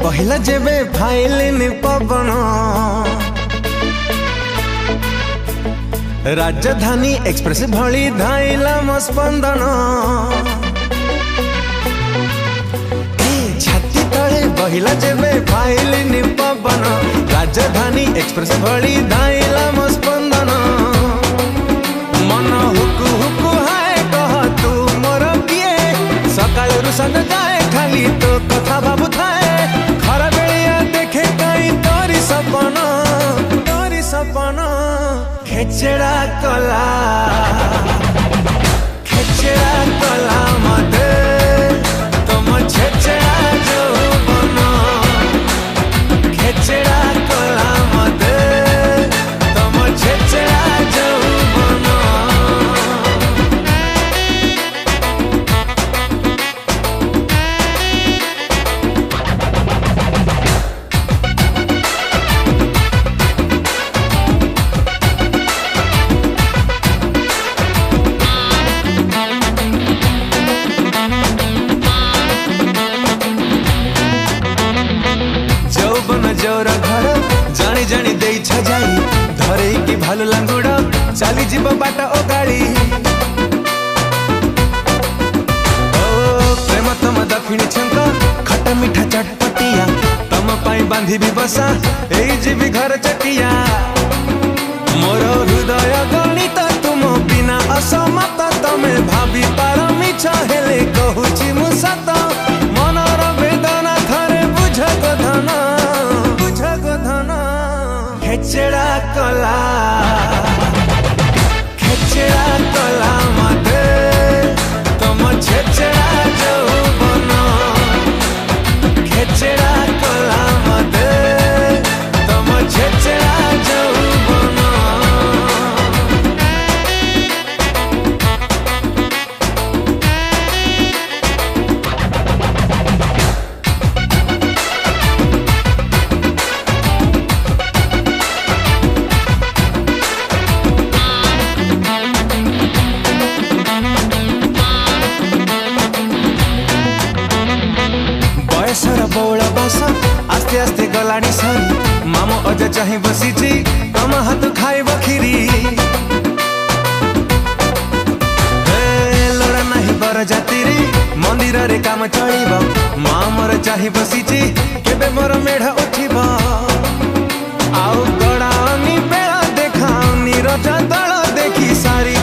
बहिला जेबे फाइलिन पवन राजधानी एक्सप्रेस भली धाइला म स्पंदन छाती तले बहिला जेबे फाइलिन पवन राजधानी एक्सप्रेस भली धाइला म स्पंदन मन हुकु हुकु हाय कह तू मोर किए सकाळ रु संग जाए खाली तो कथा बाबू थाए खरा बेलिया देखे कहीं तोरी सपना खेचड़ा कला मते तुम छेचड़ा जो बनो खेचड़ा कला मते तुम छेचड़ा जो बनो जोरा घर जानी जानी दे छजाई धरे की भालू लांगुड़ चली जीव बाट ओ गाड़ी ओ प्रेम तम दक्षिणी छंक खट्टा मीठा चटपटिया तम पाई बांधी भी बसा एई जीवी घर चटिया मोर हृदय गणित तुम बिना असमत तमे भाभी पार मिछ हेले कहूची मु सत मनर वेदना थरे बुझ गधन खेचड़ा कला मते तुम छेचड़ा जो बनो खेचड़ा कला मते तुम छेचड़ा जो बनो बौला बस आस्ते आस्ते गलानी सरी मामो अज चाहे बसीची तम हाथ खाइब खीरी लोड़ा नहीं बर जाति रे मंदिर रे काम चलिब माँ मोर चाहे बसीची केबे मोर मेढ़ उठिब आउ गड़ानी बेला देखानी रजा दल देखी सारी